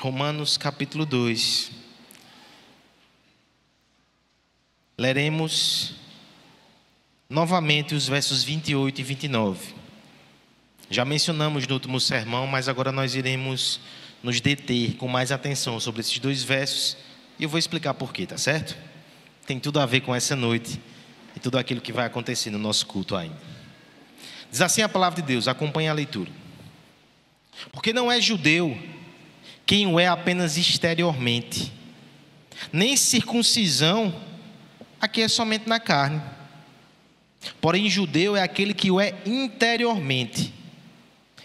Romanos capítulo 2. Leremos novamente os versos 28 e 29. Já mencionamos no último sermão, mas agora nós iremos nos deter com mais atenção sobre esses dois versos. E eu vou explicar por quê, tá certo? Tem tudo a ver com essa noite e tudo aquilo que vai acontecer no nosso culto ainda. Diz assim a palavra de Deus, acompanhe a leitura. Porque não é judeu quem o é apenas exteriormente, nem circuncisão aqui é somente na carne. Porém, judeu é aquele que o é interiormente,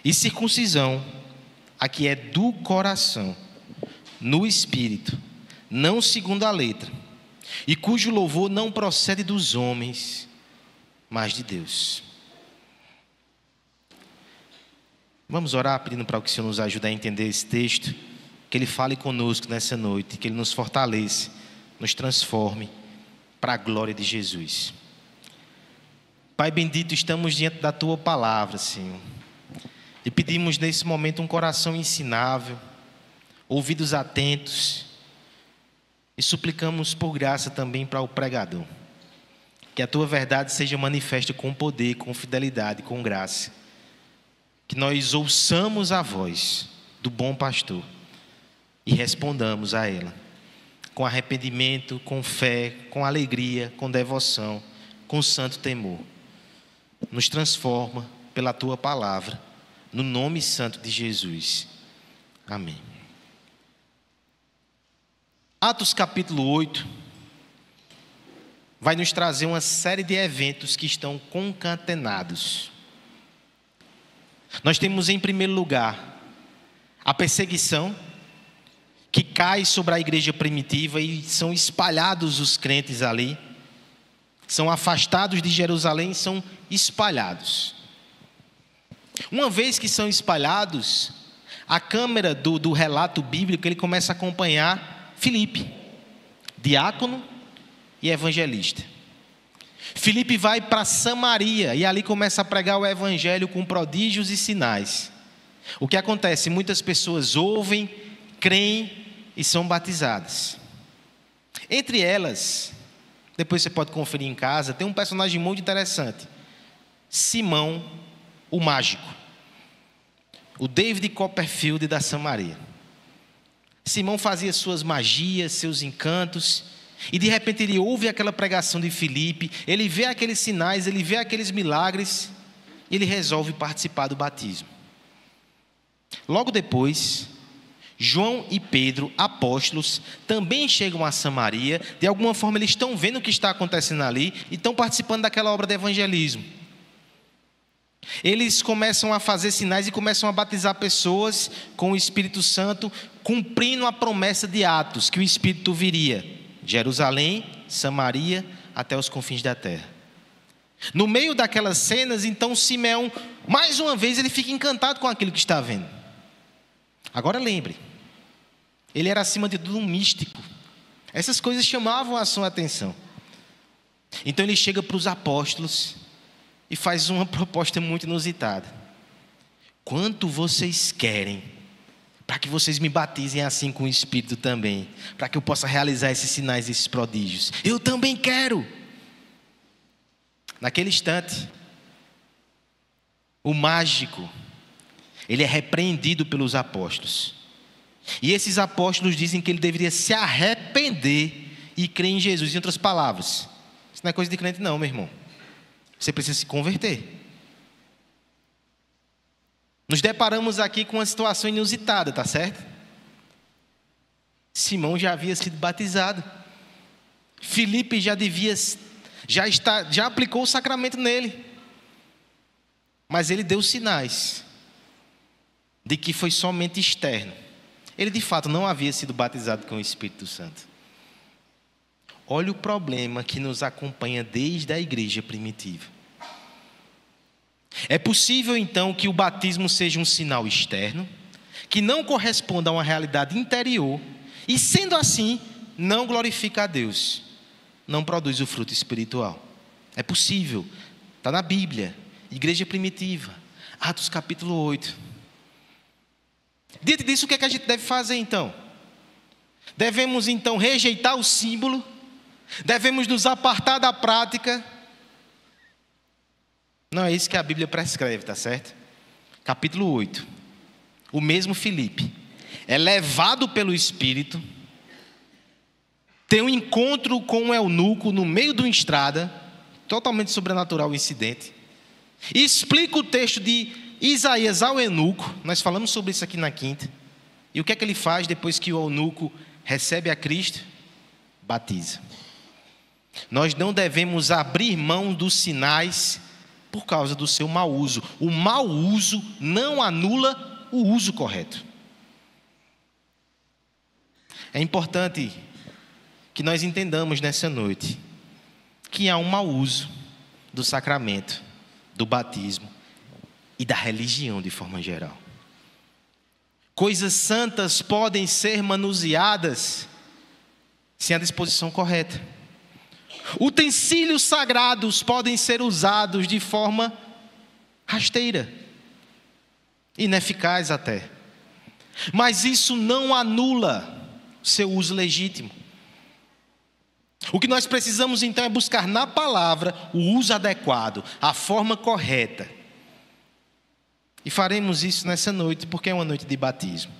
e circuncisão aqui é do coração, no espírito, não segundo a letra, e cujo louvor não procede dos homens, mas de Deus. Vamos orar pedindo para que o Senhor nos ajude a entender esse texto, que Ele fale conosco nessa noite, que Ele nos fortaleça, nos transforme para a glória de Jesus. Pai bendito, estamos diante da Tua palavra, Senhor, e pedimos nesse momento um coração ensinável, ouvidos atentos, e suplicamos por graça também para o pregador, que a Tua verdade seja manifesta com poder, com fidelidade, com graça, que nós ouçamos a voz do bom pastor e respondamos a ela com arrependimento, com fé, com alegria, com devoção, com santo temor. Nos transforma pela Tua palavra, no nome santo de Jesus. Amém. Atos capítulo 8 vai nos trazer uma série de eventos que estão concatenados. Nós temos em primeiro lugar a perseguição que cai sobre a igreja primitiva e são espalhados os crentes ali, são afastados de Jerusalém, são espalhados. Uma vez que são espalhados, a câmera do relato bíblico, ele começa a acompanhar Filipe, diácono e evangelista. Filipe vai para Samaria e ali começa a pregar o evangelho com prodígios e sinais. O que acontece? Muitas pessoas ouvem, creem e são batizadas. Entre elas, depois você pode conferir em casa, tem um personagem muito interessante. Simão, o mágico. O David Copperfield da Samaria. Simão fazia suas magias, seus encantos, e de repente ele ouve aquela pregação de Filipe, ele vê aqueles sinais, ele vê aqueles milagres, e ele resolve participar do batismo. Logo depois, João e Pedro, apóstolos, também chegam a Samaria. De alguma forma eles estão vendo o que está acontecendo ali e estão participando daquela obra de evangelismo. Eles começam a fazer sinais e começam a batizar pessoas com o Espírito Santo, cumprindo a promessa de Atos, que o Espírito viria de Jerusalém, Samaria, até os confins da terra. No meio daquelas cenas, então Simeão, mais uma vez, ele fica encantado com aquilo que está vendo. Agora lembre, ele era acima de tudo um místico. Essas coisas chamavam a sua atenção. Então ele chega para os apóstolos e faz uma proposta muito inusitada. Quanto vocês querem para que vocês me batizem assim com o Espírito também, para que eu possa realizar esses sinais, esses prodígios? Eu também quero. Naquele instante, o mágico, ele é repreendido pelos apóstolos. E esses apóstolos dizem que ele deveria se arrepender e crer em Jesus. Em outras palavras, isso não é coisa de crente não, meu irmão. Você precisa se converter. Nos deparamos aqui com uma situação inusitada, tá certo? Simão já havia sido batizado. Filipe já aplicou o sacramento nele. Mas ele deu sinais de que foi somente externo. Ele de fato não havia sido batizado com o Espírito Santo. Olha o problema que nos acompanha desde a igreja primitiva. É possível então que o batismo seja um sinal externo, que não corresponda a uma realidade interior, e sendo assim, não glorifica a Deus, não produz o fruto espiritual. É possível, está na Bíblia, igreja primitiva, Atos capítulo 8. Diante disso, o que é que a gente deve fazer então? Devemos então rejeitar o símbolo? Devemos nos apartar da prática? Não é isso que a Bíblia prescreve, tá certo? Capítulo 8. O mesmo Filipe é levado pelo Espírito, tem um encontro com um eunuco no meio de uma estrada, totalmente sobrenatural o incidente, e explica o texto de Isaías ao eunuco. Nós falamos sobre isso aqui na quinta. E o que é que ele faz depois que o eunuco recebe a Cristo? Batiza. Nós não devemos abrir mão dos sinais por causa do seu mau uso. O mau uso não anula o uso correto. É importante que nós entendamos nessa noite que há um mau uso do sacramento, do batismo e da religião de forma geral. Coisas santas podem ser manuseadas sem a disposição correta. Utensílios sagrados podem ser usados de forma rasteira, ineficaz até. Mas isso não anula o seu uso legítimo. O que nós precisamos então é buscar na palavra o uso adequado, a forma correta. E faremos isso nessa noite, porque é uma noite de batismo.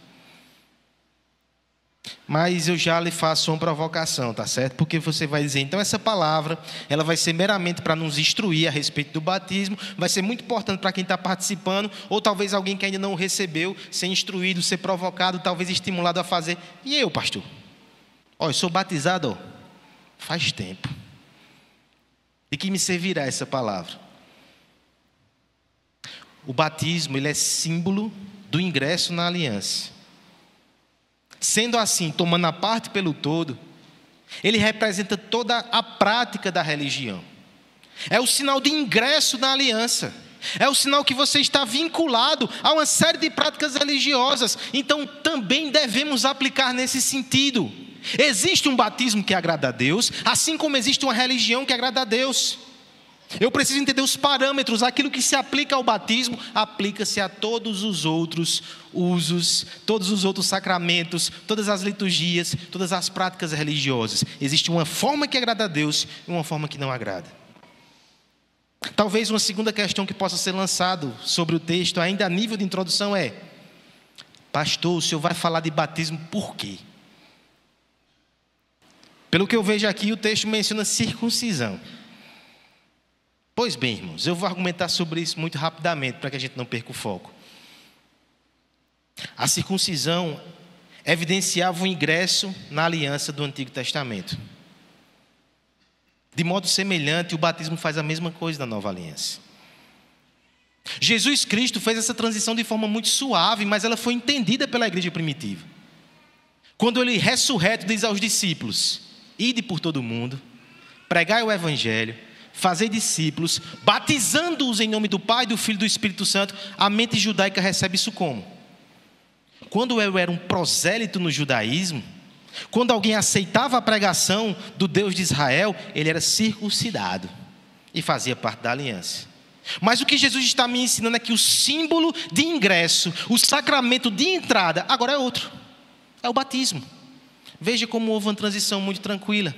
Mas eu já lhe faço uma provocação, tá certo? Porque você vai dizer, então essa palavra, ela vai ser meramente para nos instruir a respeito do batismo, vai ser muito importante para quem está participando, ou talvez alguém que ainda não o recebeu, ser instruído, ser provocado, talvez estimulado a fazer. E eu, pastor? Eu sou batizado faz tempo. De que me servirá essa palavra? O batismo, ele é símbolo do ingresso na aliança. Sendo assim, tomando a parte pelo todo, ele representa toda a prática da religião. É o sinal de ingresso na aliança. É o sinal que você está vinculado a uma série de práticas religiosas. Então, também devemos aplicar nesse sentido. Existe um batismo que agrada a Deus, assim como existe uma religião que agrada a Deus. Eu preciso entender os parâmetros. Aquilo que se aplica ao batismo, aplica-se a todos os outros usos, todos os outros sacramentos, todas as liturgias, todas as práticas religiosas. Existe uma forma que agrada a Deus e uma forma que não agrada. Talvez uma segunda questão que possa ser lançada sobre o texto, ainda a nível de introdução, é: pastor, o senhor vai falar de batismo por quê? Pelo que eu vejo aqui, o texto menciona circuncisão. Pois bem, irmãos, eu vou argumentar sobre isso muito rapidamente, para que a gente não perca o foco. A circuncisão evidenciava o ingresso na aliança do Antigo Testamento. De modo semelhante, o batismo faz a mesma coisa na Nova Aliança. Jesus Cristo fez essa transição de forma muito suave, mas ela foi entendida pela igreja primitiva. Quando ele, ressurreto, diz aos discípulos: ide por todo o mundo, pregai o evangelho, fazei discípulos, batizando-os em nome do Pai, do Filho e do Espírito Santo. A mente judaica recebe isso como? Quando eu era um prosélito no judaísmo, quando alguém aceitava a pregação do Deus de Israel, ele era circuncidado e fazia parte da aliança. Mas o que Jesus está me ensinando é que o símbolo de ingresso, o sacramento de entrada, agora é outro. É o batismo. Veja como houve uma transição muito tranquila.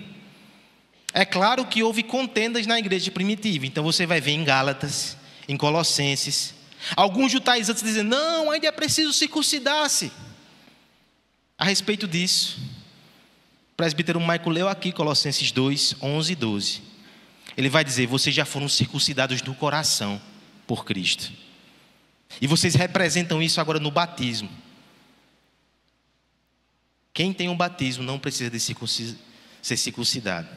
É claro que houve contendas na igreja primitiva. Então você vai ver em Gálatas, em Colossenses, alguns judaizantes dizendo: não, ainda é preciso circuncidar-se. A respeito disso, o presbítero Michael leu aqui Colossenses 2, 11 e 12. Ele vai dizer: vocês já foram circuncidados no coração por Cristo. E vocês representam isso agora no batismo. Quem tem um batismo não precisa de ser circuncidado.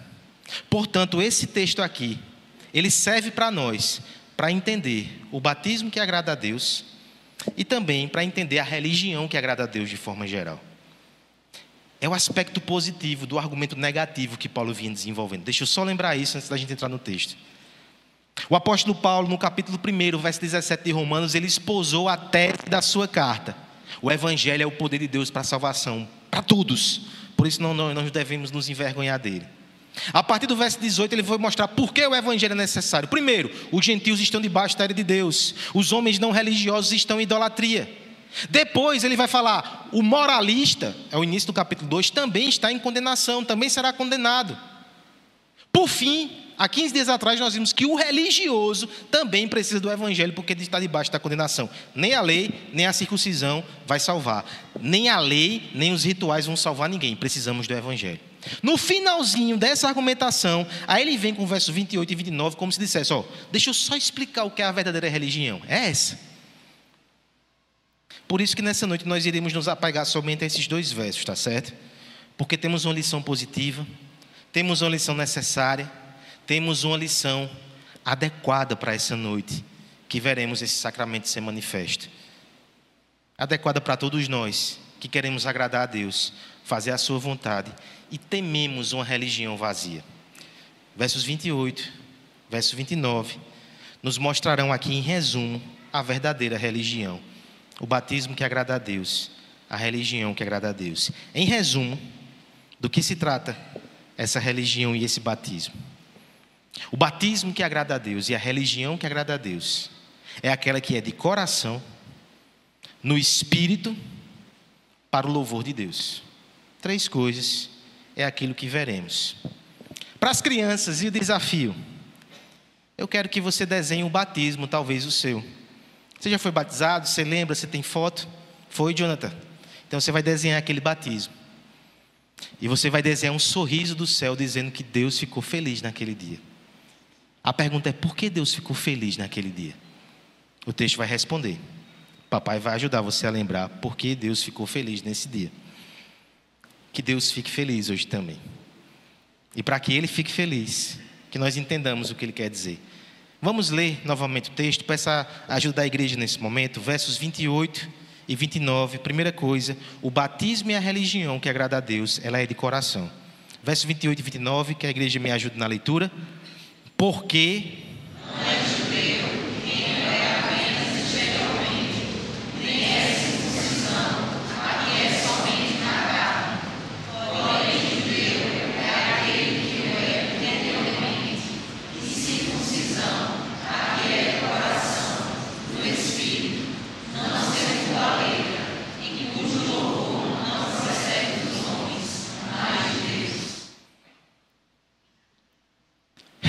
Portanto, esse texto aqui, ele serve para nós, para entender o batismo que agrada a Deus e também para entender a religião que agrada a Deus de forma geral. É o aspecto positivo do argumento negativo que Paulo vinha desenvolvendo. Deixa eu só lembrar isso antes da gente entrar no texto. O apóstolo Paulo, no capítulo 1, verso 17 de Romanos, ele esposou a tese da sua carta. O evangelho é o poder de Deus para a salvação, para todos. Por isso nós devemos nos envergonhar dele. A partir do verso 18, ele vai mostrar por que o evangelho é necessário. Primeiro, os gentios estão debaixo da ira de Deus. Os homens não religiosos estão em idolatria. Depois ele vai falar, o moralista, é o início do capítulo 2, também está em condenação, também será condenado. Por fim, há 15 dias atrás nós vimos que o religioso também precisa do evangelho, porque ele está debaixo da condenação. Nem a lei, nem a circuncisão vai salvar. Nem a lei, nem os rituais vão salvar ninguém. Precisamos do evangelho. No finalzinho dessa argumentação, aí ele vem com o verso 28 e 29, como se dissesse, deixa eu só explicar o que é a verdadeira religião. É essa. Por isso que nessa noite nós iremos nos apegar somente a esses 2 versos, tá certo? Porque temos uma lição positiva, temos uma lição necessária, temos uma lição adequada para essa noite, que veremos esse sacramento ser manifesto. Adequada para todos nós, que queremos agradar a Deus, fazer a sua vontade e tememos uma religião vazia. Versos 28, verso 29, nos mostrarão aqui em resumo a verdadeira religião. O batismo que agrada a Deus, a religião que agrada a Deus. Em resumo, do que se trata essa religião e esse batismo? O batismo que agrada a Deus e a religião que agrada a Deus é aquela que é de coração, no espírito, para o louvor de Deus. 3 coisas é aquilo que veremos. Para as crianças, e o desafio? Eu quero que você desenhe um batismo, talvez o seu. Você já foi batizado? Você lembra? Você tem foto? Foi, Jonathan? Então você vai desenhar aquele batismo. E você vai desenhar um sorriso do céu dizendo que Deus ficou feliz naquele dia. A pergunta é, por que Deus ficou feliz naquele dia? O texto vai responder. Papai vai ajudar você a lembrar por que Deus ficou feliz nesse dia. Que Deus fique feliz hoje também. E para que Ele fique feliz, que nós entendamos o que Ele quer dizer. Vamos ler novamente o texto, peça ajuda da igreja nesse momento, versos 28 e 29. Primeira coisa, o batismo e a religião que agrada a Deus, ela é de coração. Versos 28 e 29, que a igreja me ajude na leitura. Porque não é judeu, nem é apenas exteriormente, nem é circuncisão, aqui é somente na carne. Porém, judeu é aquele que o é interiormente, e circuncisão, aqui é do coração, do espírito, não segundo a letra, em cujo louvor não procede dos homens, mas de Deus.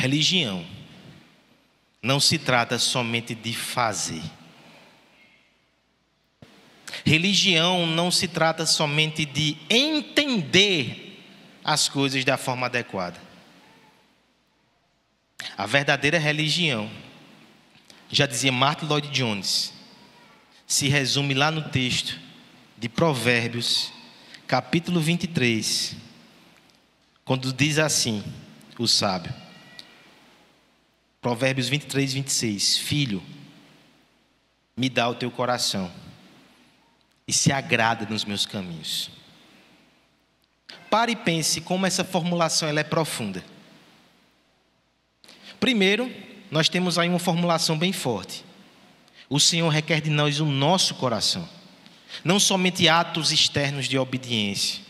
religião não se trata somente de fazer. Religião não se trata somente de entender as coisas da forma adequada. A verdadeira religião, já dizia Martin Lloyd Jones, se resume lá no texto de Provérbios, capítulo 23, quando diz assim, o sábio. Provérbios 23, 26. Filho, me dá o teu coração e se agrada nos meus caminhos. Pare e pense como essa formulação ela é profunda. Primeiro, nós temos aí uma formulação bem forte. O Senhor requer de nós o nosso coração. Não somente atos externos de obediência.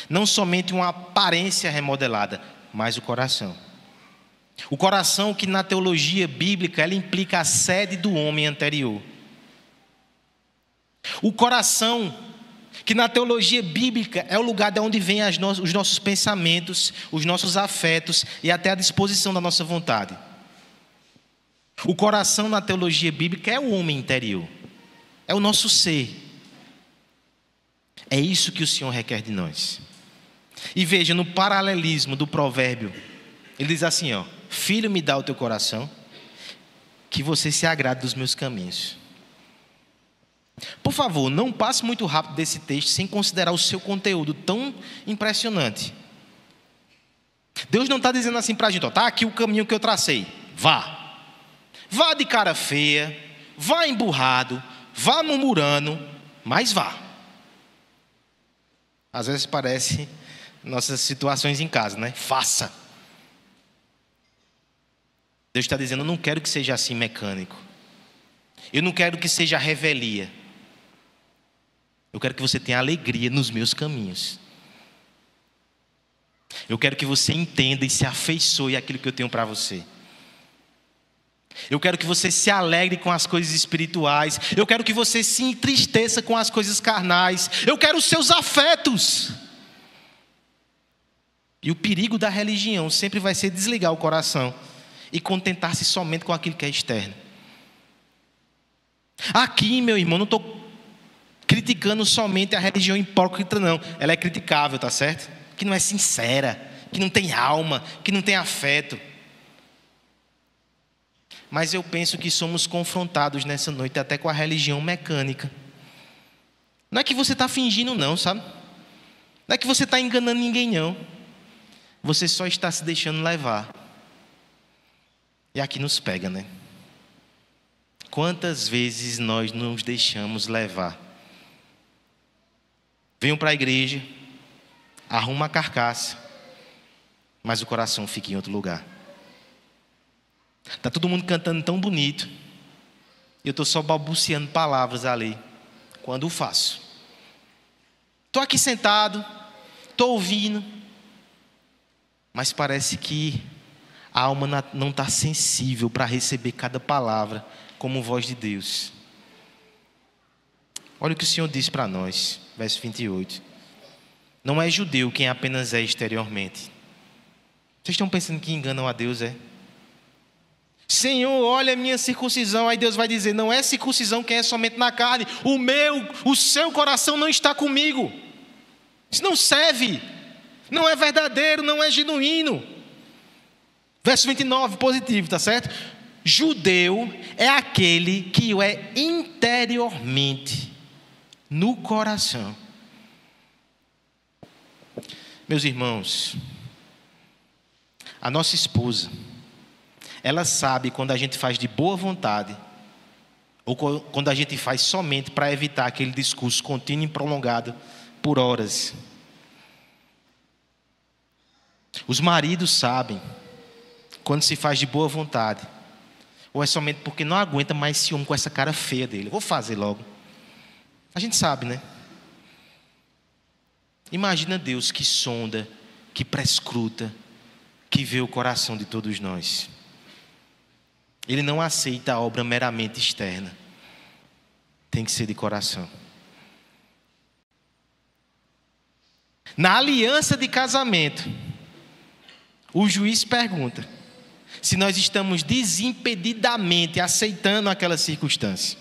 Não somente uma aparência remodelada, mas o coração. O coração que na teologia bíblica ela implica a sede do homem anterior. O coração que na teologia bíblica é o lugar de onde vêm os nossos pensamentos, os nossos afetos e até a disposição da nossa vontade. O coração na teologia bíblica é o homem interior, é o nosso ser. É isso que o Senhor requer de nós. E veja, no paralelismo do provérbio, ele diz assim, filho, me dá o teu coração, que você se agrade dos meus caminhos. Por favor, não passe muito rápido desse texto sem considerar o seu conteúdo tão impressionante. Deus não está dizendo assim para a gente, está aqui o caminho que eu tracei, vá. Vá de cara feia, vá emburrado, vá murmurando, mas vá. Às vezes parece nossas situações em casa, né? Faça. Deus está dizendo, eu não quero que seja assim mecânico. Eu não quero que seja revelia. Eu quero que você tenha alegria nos meus caminhos. Eu quero que você entenda e se afeiçoe àquilo que eu tenho para você. Eu quero que você se alegre com as coisas espirituais. Eu quero que você se entristeça com as coisas carnais. Eu quero os seus afetos. E o perigo da religião sempre vai ser desligar o coração e contentar-se somente com aquilo que é externo. Aqui, meu irmão, não estou criticando somente a religião hipócrita, não. Ela é criticável, tá certo? Que não é sincera, que não tem alma, que não tem afeto. Mas eu penso que somos confrontados nessa noite até com a religião mecânica. Não é que você está fingindo não, sabe? Não é que você está enganando ninguém não. Você só está se deixando levar. E aqui nos pega, né? Quantas vezes nós nos deixamos levar? Venham para a igreja, arruma a carcaça, mas o coração fica em outro lugar. Está todo mundo cantando tão bonito, e eu estou só balbuciando palavras ali, quando o faço. Estou aqui sentado, estou ouvindo, mas parece que a alma não está sensível para receber cada palavra como voz de Deus. Olha o que o Senhor diz para nós, verso 28. Não é judeu quem apenas é exteriormente. Vocês estão pensando que enganam a Deus, é? Senhor, olha a minha circuncisão. Aí Deus vai dizer, não é circuncisão quem é somente na carne. O seu coração não está comigo. Isso não serve. Não é verdadeiro, não é genuíno. Verso 29, positivo, tá certo? Judeu é aquele que o é interiormente, no coração. Meus irmãos, a nossa esposa, ela sabe quando a gente faz de boa vontade ou quando a gente faz somente para evitar aquele discurso contínuo e prolongado por horas. Os maridos sabem quando se faz de boa vontade ou é somente porque não aguenta mais esse homem com essa cara feia dele. Vou fazer logo. A gente sabe, né? Imagina Deus que sonda, que prescruta, que vê o coração de todos nós. Ele não aceita a obra meramente externa. Tem que ser de coração. Na aliança de casamento, o juiz pergunta se nós estamos desimpedidamente aceitando aquela circunstância.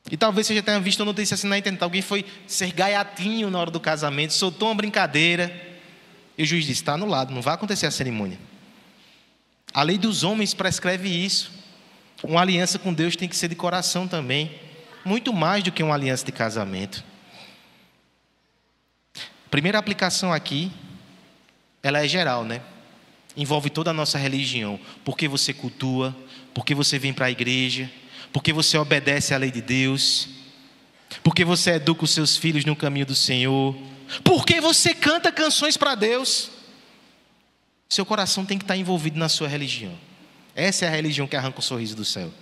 E talvez você já tenha visto uma notícia assim na internet. Alguém foi ser gaiatinho na hora do casamento, soltou uma brincadeira. E o juiz disse, está anulado, não vai acontecer a cerimônia. A lei dos homens prescreve isso. Uma aliança com Deus tem que ser de coração também. Muito mais do que uma aliança de casamento. Primeira aplicação aqui, ela é geral, né? Envolve toda a nossa religião. Porque você cultua, porque você vem para a igreja, porque você obedece à lei de Deus, porque você educa os seus filhos no caminho do Senhor, porque você canta canções para Deus. Seu coração tem que estar envolvido na sua religião. Essa é a religião que arranca o sorriso do céu.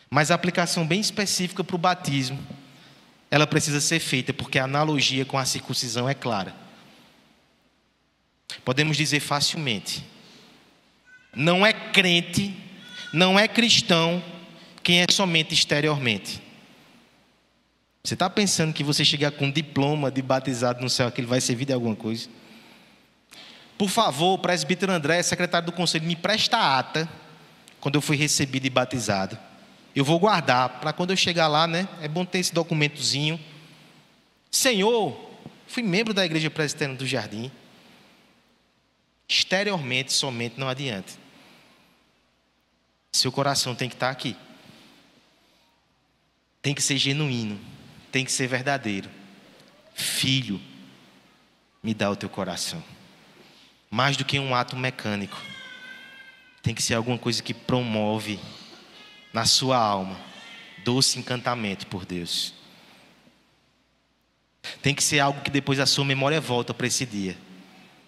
Mas a aplicação bem específica para o batismo, ela precisa ser feita, porque a analogia com a circuncisão é clara. Podemos dizer facilmente, não é crente, não é cristão quem é somente exteriormente. Você está pensando que você chegar com um diploma de batizado no céu, que ele vai servir de alguma coisa? Por favor, o presbítero André, secretário do conselho, me presta a ata quando eu fui recebido e batizado. Eu vou guardar, para quando eu chegar lá, né? É bom ter esse documentozinho. Senhor, fui membro da igreja presbiteriana do Jardim. Exteriormente, somente não adianta. Seu coração tem que estar aqui. Tem que ser genuíno. Tem que ser verdadeiro. Filho, me dá o teu coração. Mais do que um ato mecânico. Tem que ser alguma coisa que promove na sua alma doce encantamento por Deus. Tem que ser algo que depois a sua memória volta para esse dia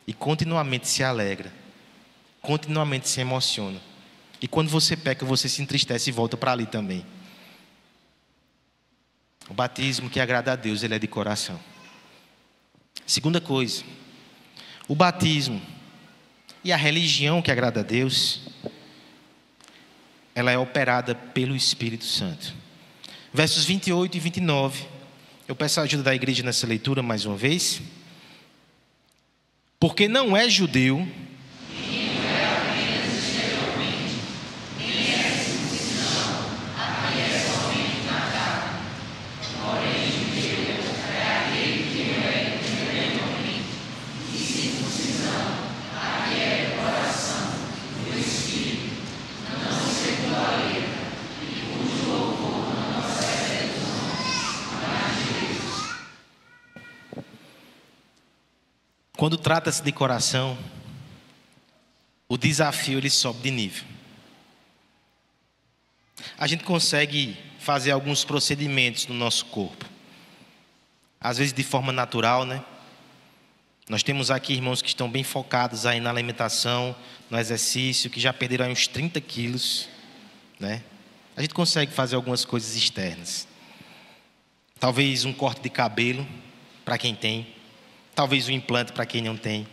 e continuamente se alegra, continuamente se emociona. E quando você peca, você se entristece e volta para ali também. O batismo que agrada a Deus, ele é de coração. Segunda coisa, o batismo e a religião que agrada a Deus ela é operada pelo Espírito Santo. Versos 28 e 29. Eu peço a ajuda da igreja nessa leitura mais uma vez. Porque não é judeu, quando trata-se de coração, o desafio ele sobe de nível. A gente consegue fazer alguns procedimentos no nosso corpo, às vezes de forma natural, né? Nós temos aqui irmãos que estão bem focados aí na alimentação, no exercício, que já perderam aí uns 30 quilos, né? A gente consegue fazer algumas coisas externas. Talvez um corte de cabelo, para quem tem. Talvez um implante para quem não tem.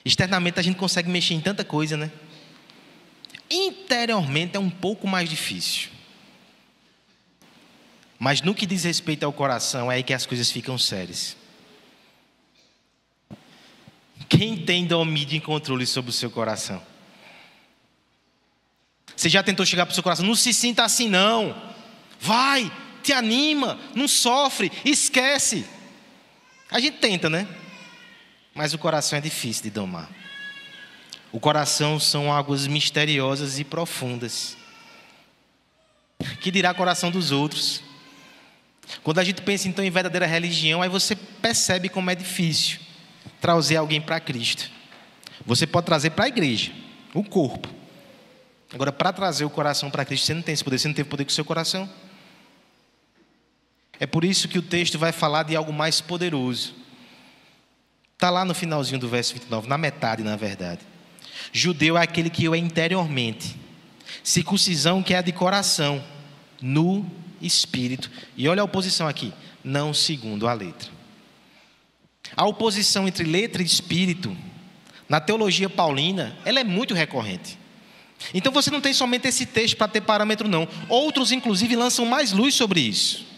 Externamente a gente consegue mexer em tanta coisa, né? Interiormente é um pouco mais difícil. Mas no que diz respeito ao coração, é aí que as coisas ficam sérias. Quem tem domínio e controle sobre o seu coração? Você já tentou chegar para o seu coração? Não se sinta assim não. Vai, te anima, não sofre, esquece. A gente tenta, né? Mas o coração é difícil de domar. O coração são águas misteriosas e profundas. Que dirá coração dos outros? Quando a gente pensa então em verdadeira religião, aí você percebe como é difícil trazer alguém para Cristo. Você pode trazer para a igreja, o corpo. Agora, para trazer o coração para Cristo, você não tem esse poder, você não teve poder com o seu coração. É por isso que o texto vai falar de algo mais poderoso. Está lá no finalzinho do verso 29, na metade, na verdade. Judeu é aquele que é interiormente. Circuncisão que é a de coração, no espírito. E olha a oposição aqui, não segundo a letra. A oposição entre letra e espírito, na teologia paulina, ela é muito recorrente. Então você não tem somente esse texto para ter parâmetro não. Outros inclusive lançam mais luz sobre isso.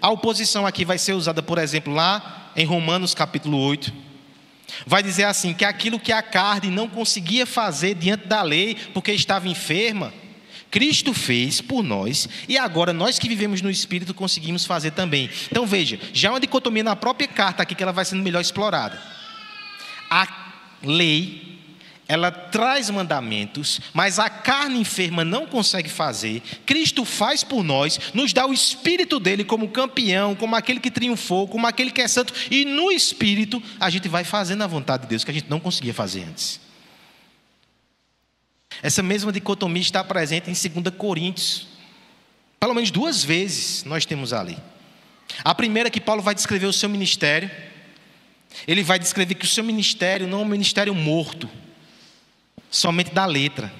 A oposição aqui vai ser usada, por exemplo, lá em Romanos capítulo 8. Vai dizer assim, que aquilo que a carne não conseguia fazer diante da lei, porque estava enferma, Cristo fez por nós, e agora nós que vivemos no Espírito conseguimos fazer também. Então veja, já é uma dicotomia na própria carta aqui que ela vai sendo melhor explorada. A lei, ela traz mandamentos, mas a carne enferma não consegue fazer. Cristo faz por nós, nos dá o Espírito dele como campeão, como aquele que triunfou, como aquele que é santo. E no Espírito a gente vai fazendo a vontade de Deus, que a gente não conseguia fazer antes. Essa mesma dicotomia está presente em 2 Coríntios. Pelo menos 2 vezes nós temos ali. A primeira que Paulo vai descrever o seu ministério. Ele vai descrever que o seu ministério não é um ministério morto, somente da letra,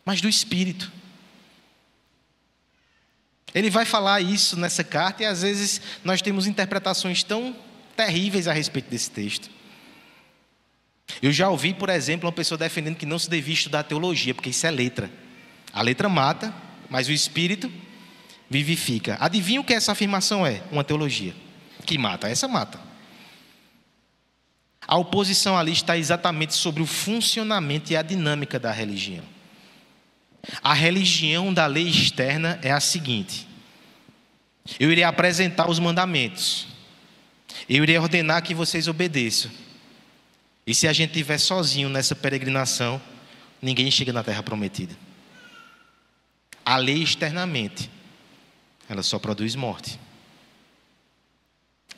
mas do Espírito. Ele vai falar isso nessa carta e às vezes nós temos interpretações tão terríveis a respeito desse texto. Eu já ouvi, por exemplo, uma pessoa defendendo que não se devia estudar teologia, porque isso é letra. A letra mata, mas o Espírito vivifica. Adivinha o que essa afirmação é? Uma teologia que mata, essa mata. A oposição ali está exatamente sobre o funcionamento e a dinâmica da religião. A religião da lei externa é a seguinte: eu irei apresentar os mandamentos, eu irei ordenar que vocês obedeçam, e se a gente estiver sozinho nessa peregrinação, ninguém chega na terra prometida. A lei externamente, ela só produz morte.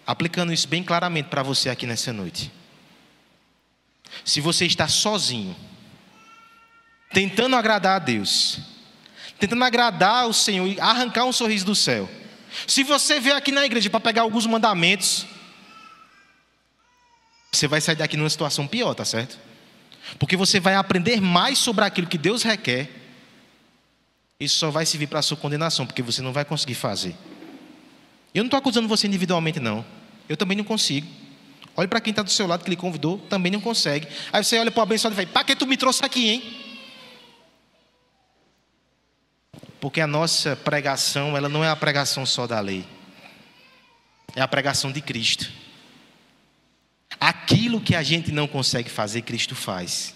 Aplicando isso bem claramente para você aqui nessa noite. Se você está sozinho, tentando agradar a Deus, tentando agradar o Senhor e arrancar um sorriso do céu. Se você veio aqui na igreja para pegar alguns mandamentos, você vai sair daqui numa situação pior, tá certo? Porque você vai aprender mais sobre aquilo que Deus requer. Isso só vai servir para a sua condenação, porque você não vai conseguir fazer. Eu não estou acusando você individualmente, não. Eu também não consigo. Olhe para quem está do seu lado, que lhe convidou, também não consegue. Aí você olha para o abençoado e fala: para que tu me trouxe aqui, hein? Porque a nossa pregação, ela não é a pregação só da lei. É a pregação de Cristo. Aquilo que a gente não consegue fazer, Cristo faz.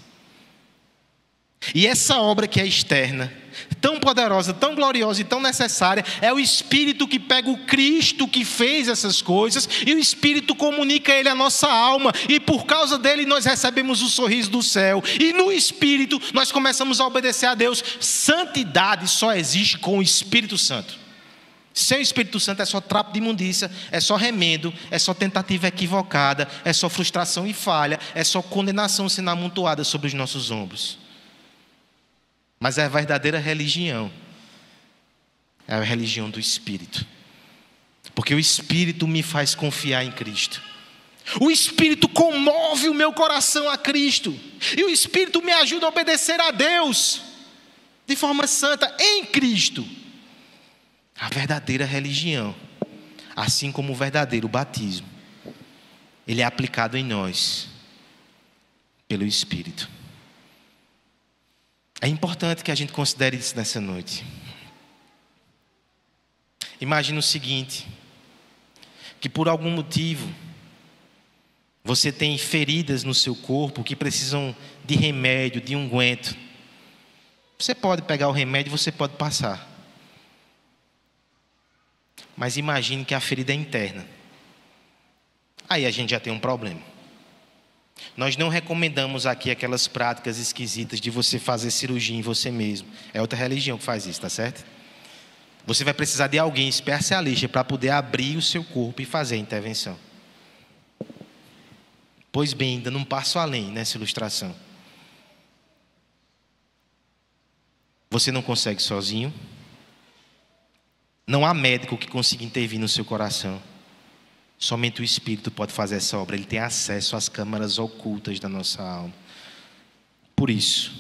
E essa obra que é externa, tão poderosa, tão gloriosa e tão necessária, é o Espírito que pega o Cristo que fez essas coisas, e o Espírito comunica ele à nossa alma, e por causa dele nós recebemos o sorriso do céu, e no Espírito nós começamos a obedecer a Deus. Santidade só existe com o Espírito Santo. Sem o Espírito Santo é só trapo de imundícia, é só remendo, é só tentativa equivocada, é só frustração e falha, é só condenação sendo amontoada sobre os nossos ombros. Mas a verdadeira religião é a religião do Espírito. Porque o Espírito me faz confiar em Cristo. O Espírito comove o meu coração a Cristo. E o Espírito me ajuda a obedecer a Deus de forma santa em Cristo. A verdadeira religião, assim como o verdadeiro batismo, ele é aplicado em nós pelo Espírito. É importante que a gente considere isso nessa noite. Imagina o seguinte, que por algum motivo você tem feridas no seu corpo que precisam de remédio, de unguento. Você pode pegar o remédio e você pode passar. Mas imagine que a ferida é interna. Aí a gente já tem um problema. Nós não recomendamos aqui aquelas práticas esquisitas de você fazer cirurgia em você mesmo. É outra religião que faz isso, tá certo? Você vai precisar de alguém especialista para poder abrir o seu corpo e fazer a intervenção. Pois bem, ainda um passo além nessa ilustração. Você não consegue sozinho. Não há médico que consiga intervir no seu coração. Somente o Espírito pode fazer essa obra. Ele tem acesso às câmaras ocultas da nossa alma. Por isso,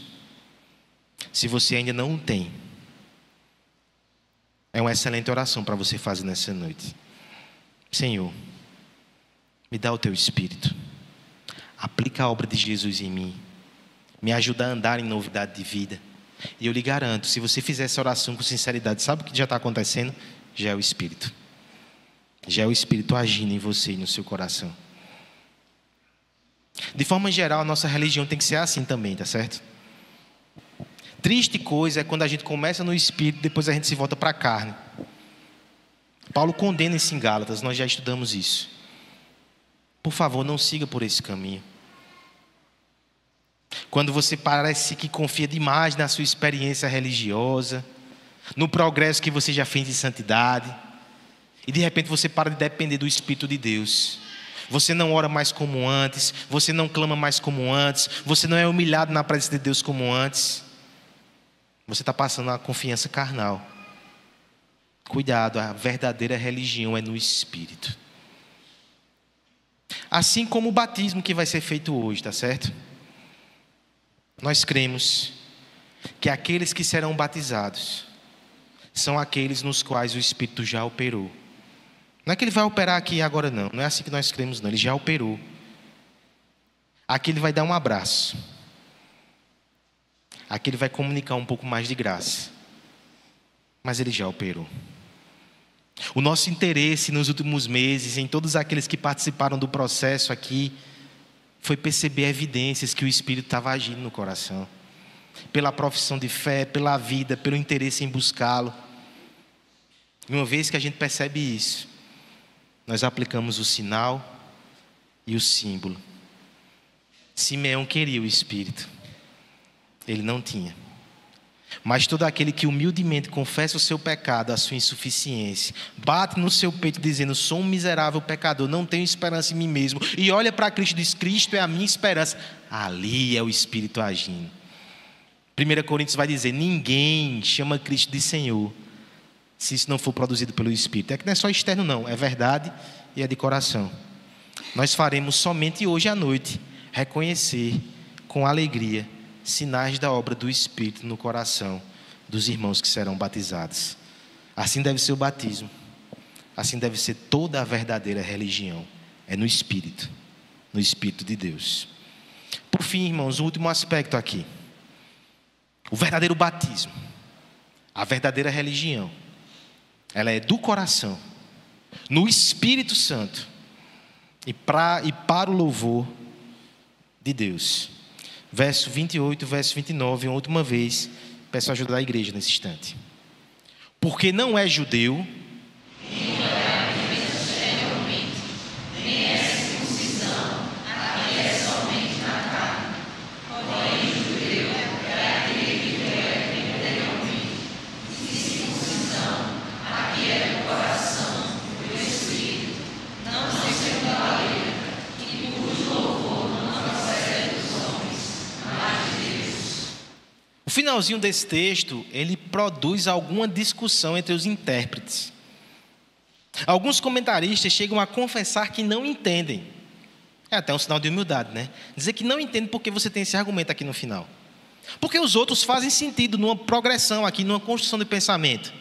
se você ainda não o tem, é uma excelente oração para você fazer nessa noite. Senhor, me dá o teu Espírito. Aplica a obra de Jesus em mim. Me ajuda a andar em novidade de vida. E eu lhe garanto, se você fizer essa oração com sinceridade, sabe o que já está acontecendo? Já é o Espírito. Já é o Espírito agindo em você e no seu coração. De forma geral, a nossa religião tem que ser assim também, tá certo? Triste coisa é quando a gente começa no Espírito e depois a gente se volta para a carne. Paulo condena isso em Gálatas, nós já estudamos isso. Por favor, não siga por esse caminho. Quando você parece que confia demais na sua experiência religiosa, no progresso que você já fez em santidade, e de repente você para de depender do Espírito de Deus. Você não ora mais como antes, você não clama mais como antes, você não é humilhado na presença de Deus como antes. Você está passando a confiança carnal. Cuidado, a verdadeira religião é no Espírito. Assim como o batismo que vai ser feito hoje, tá certo? Nós cremos que aqueles que serão batizados são aqueles nos quais o Espírito já operou. Não é que ele vai operar aqui agora não. Não é assim que nós cremos não. Ele já operou. Aqui ele vai dar um abraço. Aqui ele vai comunicar um pouco mais de graça. Mas ele já operou. O nosso interesse nos últimos meses, em todos aqueles que participaram do processo aqui, foi perceber evidências que o Espírito estava agindo no coração. Pela profissão de fé, pela vida, pelo interesse em buscá-lo. E uma vez que a gente percebe isso, nós aplicamos o sinal e o símbolo. Simeão queria o Espírito. Ele não tinha. Mas todo aquele que humildemente confessa o seu pecado, a sua insuficiência, bate no seu peito dizendo, sou um miserável pecador, não tenho esperança em mim mesmo, e olha para Cristo e diz, Cristo é a minha esperança. Ali é o Espírito agindo. 1 Coríntios vai dizer, ninguém chama Cristo de Senhor, se isso não for produzido pelo Espírito. É que não é só externo não, é verdade e é de coração. Nós faremos somente hoje à noite reconhecer com alegria sinais da obra do Espírito no coração dos irmãos que serão batizados. Assim deve ser o batismo. Assim deve ser toda a verdadeira religião. É no Espírito de Deus. Por fim, irmãos, o último aspecto aqui. O verdadeiro batismo A verdadeira religião, ela é do coração, no Espírito Santo e para o louvor de Deus. Verso 28, verso 29, uma última vez, peço ajuda da igreja nesse instante. Porque não é judeu, o finalzinho desse texto, ele produz alguma discussão entre os intérpretes. Alguns comentaristas chegam a confessar que não entendem. É até um sinal de humildade, né? Dizer que não entende porque você tem esse argumento aqui no final. Porque os outros fazem sentido numa progressão aqui, numa construção de pensamento.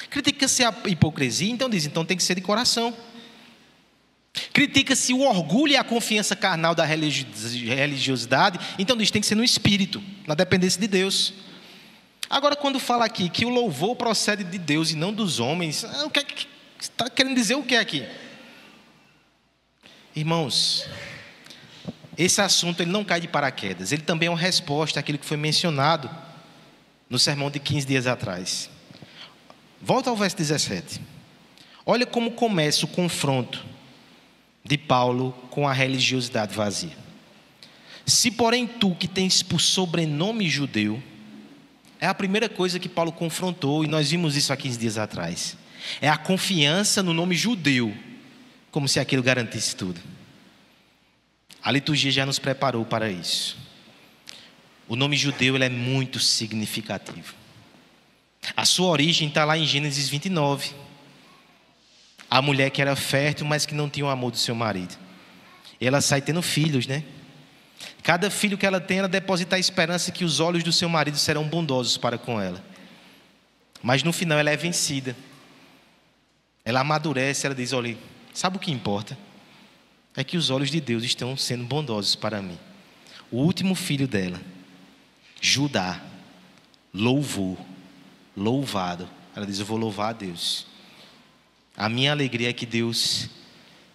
Critica-se a hipocrisia, então diz, então tem que ser de coração. Critica-se o orgulho e a confiança carnal da religiosidade, então diz, tem que ser no espírito, na dependência de Deus. Agora, quando fala aqui que o louvor procede de Deus e não dos homens, o que está querendo dizer o que aqui? Irmãos, esse assunto ele não cai de paraquedas, ele também é uma resposta àquilo que foi mencionado no sermão de 15 dias atrás. Volta ao verso 17. Olha como começa o confronto de Paulo com a religiosidade vazia. Se porém tu que tens por sobrenome judeu, é a primeira coisa que Paulo confrontou, e nós vimos isso há 15 dias atrás. É a confiança no nome judeu, como se aquilo garantisse tudo. A liturgia já nos preparou para isso. O nome judeu ele é muito significativo. A sua origem está lá em Gênesis 29. A mulher que era fértil, mas que não tinha o amor do seu marido. E ela sai tendo filhos, né? Cada filho que ela tem, ela deposita a esperança que os olhos do seu marido serão bondosos para com ela. Mas no final ela é vencida. Ela amadurece, ela diz, olha, sabe o que importa? É que os olhos de Deus estão sendo bondosos para mim. O último filho dela, Judá, louvou, louvado. Ela diz, eu vou louvar a Deus. A minha alegria é que Deus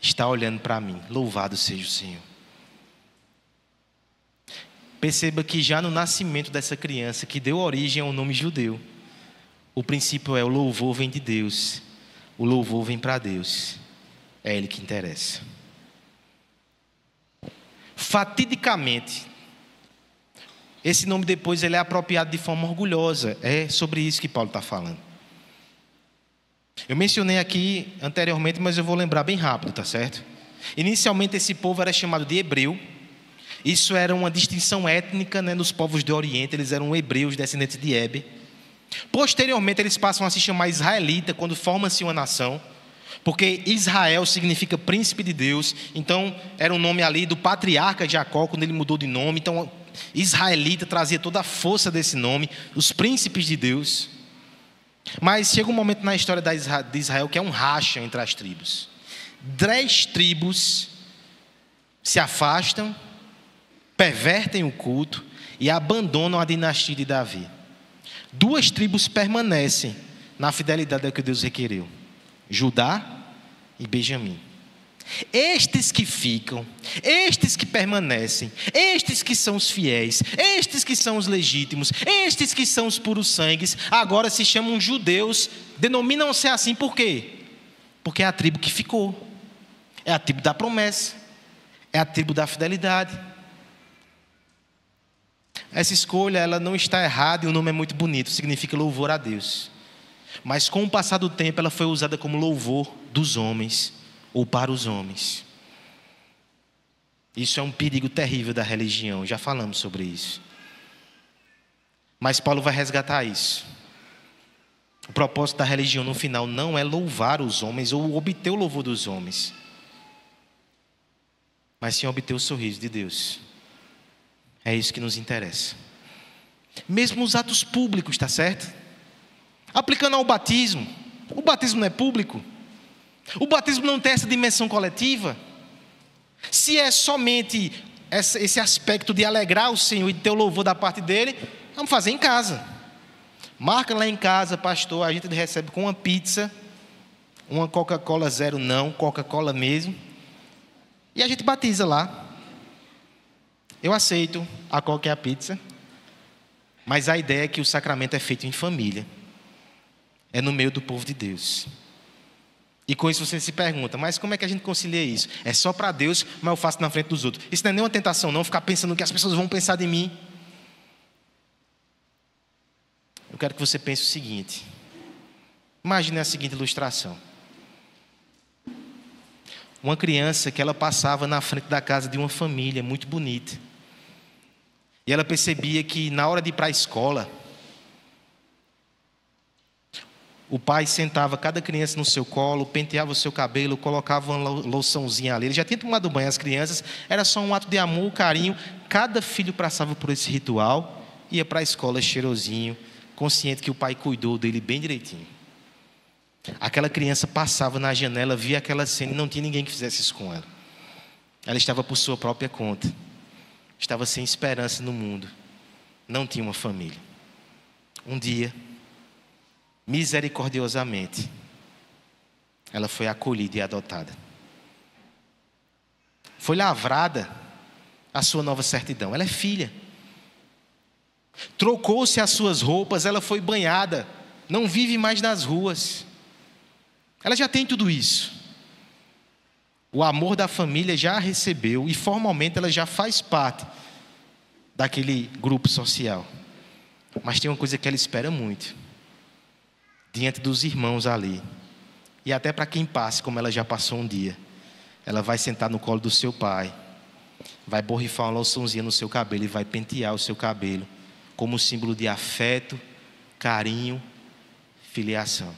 está olhando para mim. Louvado seja o Senhor. Perceba que já no nascimento dessa criança, que deu origem ao nome judeu, o princípio é o louvor vem de Deus. O louvor vem para Deus. É Ele que interessa. Fatidicamente, esse nome depois ele é apropriado de forma orgulhosa. É sobre isso que Paulo está falando. Eu mencionei aqui anteriormente, mas eu vou lembrar bem rápido, tá certo? Inicialmente esse povo era chamado de hebreu. Isso era uma distinção étnica, né, nos povos do Oriente. Eles eram hebreus, descendentes de Hebe. Posteriormente eles passam a se chamar israelita, quando forma-se uma nação. Porque Israel significa príncipe de Deus. Então era um nome ali do patriarca Jacó, quando ele mudou de nome. Então israelita trazia toda a força desse nome, os príncipes de Deus. Mas chega um momento na história de Israel que é um racha entre as tribos. 10 tribos se afastam, pervertem o culto e abandonam a dinastia de Davi. 2 tribos permanecem na fidelidade ao que Deus requeriu: Judá e Benjamim. Estes que ficam, estes que permanecem, estes que são os fiéis, estes que são os legítimos, estes que são os puros sangues, agora se chamam judeus, denominam-se assim por quê? Porque é a tribo que ficou, é a tribo da promessa, é a tribo da fidelidade. Essa escolha ela não está errada e o nome é muito bonito, significa louvor a Deus. Mas com o passar do tempo ela foi usada como louvor dos homens ou para os homens. Isso é um perigo terrível da religião, já falamos sobre isso. Mas Paulo vai resgatar isso. O propósito da religião no final não é louvar os homens ou obter o louvor dos homens, mas sim obter o sorriso de Deus. É isso que nos interessa. Mesmo os atos públicos, está certo? Aplicando ao batismo. O batismo não é público. O batismo não tem essa dimensão coletiva. Se é somente esse aspecto de alegrar o Senhor e ter o louvor da parte dele, vamos fazer em casa. Marca lá em casa, pastor, a gente recebe com uma pizza, uma Coca-Cola zero não, Coca-Cola mesmo, e a gente batiza lá. Eu aceito a Coca e a pizza, mas a ideia é que o sacramento é feito em família, é no meio do povo de Deus. E com isso você se pergunta, mas como é que a gente concilia isso? É só para Deus, mas eu faço na frente dos outros. Isso não é nenhuma tentação não, ficar pensando no que as pessoas vão pensar de mim. Eu quero que você pense o seguinte. Imagine a seguinte ilustração. Uma criança que ela passava na frente da casa de uma família muito bonita. E ela percebia que na hora de ir para a escola, o pai sentava cada criança no seu colo, penteava o seu cabelo, colocava uma loçãozinha ali. Ele já tinha tomado banho, as crianças, era só um ato de amor, carinho. Cada filho passava por esse ritual, ia para a escola cheirosinho, consciente que o pai cuidou dele bem direitinho. Aquela criança passava na janela, via aquela cena e não tinha ninguém que fizesse isso com ela. Ela estava por sua própria conta. Estava sem esperança no mundo. Não tinha uma família. Um dia, misericordiosamente, ela foi acolhida e adotada. Foi lavrada a sua nova certidão. Ela é filha. Trocou-se as suas roupas, ela foi banhada. Não vive mais nas ruas. Ela já tem tudo isso. O amor da família já a recebeu e formalmente ela já faz parte daquele grupo social. Mas tem uma coisa que ela espera muito. Diante dos irmãos ali. E até para quem passe, como ela já passou um dia. Ela vai sentar no colo do seu pai. Vai borrifar uma loçãozinha no seu cabelo e vai pentear o seu cabelo. Como símbolo de afeto, carinho, filiação.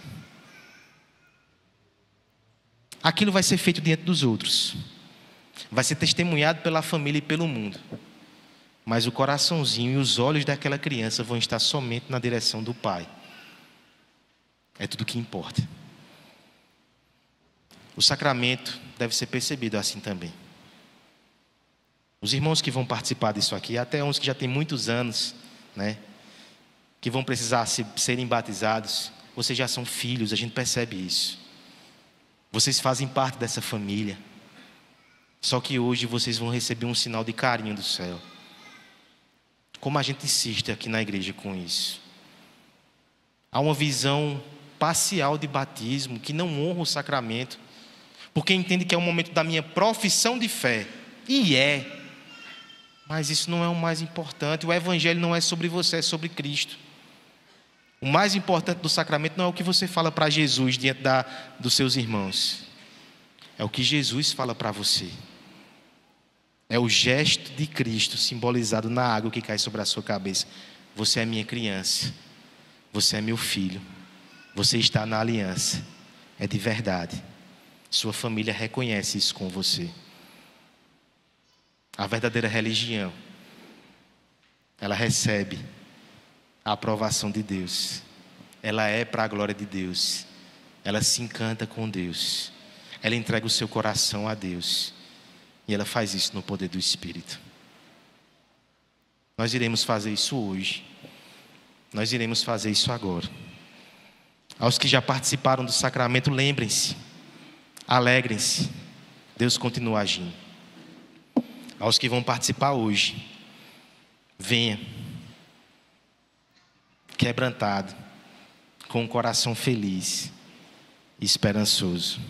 Aquilo vai ser feito diante dos outros. Vai ser testemunhado pela família e pelo mundo. Mas o coraçãozinho e os olhos daquela criança vão estar somente na direção do pai. É tudo o que importa. O sacramento deve ser percebido assim também. Os irmãos que vão participar disso aqui, até uns que já têm muitos anos, que vão precisar serem batizados, vocês já são filhos, a gente percebe isso. Vocês fazem parte dessa família. Só que hoje vocês vão receber um sinal de carinho do céu. Como a gente insiste aqui na igreja com isso. Há uma visão parcial de batismo que não honra o sacramento, porque entende que é um momento da minha profissão de fé. E é. Mas isso não é o mais importante. O evangelho não é sobre você, é sobre Cristo. O mais importante do sacramento não é o que você fala para Jesus diante dos seus irmãos. É o que Jesus fala para você. É o gesto de Cristo simbolizado na água que cai sobre a sua cabeça. Você é minha criança. Você é meu filho. Você está na aliança. É de verdade. Sua família reconhece isso com você. A verdadeira religião, ela recebe a aprovação de Deus. Ela é para a glória de Deus. Ela se encanta com Deus. Ela entrega o seu coração a Deus. E ela faz isso no poder do Espírito. Nós iremos fazer isso hoje. Nós iremos fazer isso agora. Aos que já participaram do sacramento, lembrem-se. Alegrem-se. Deus continua agindo. Aos que vão participar hoje, venha. Quebrantado, com um coração feliz e esperançoso.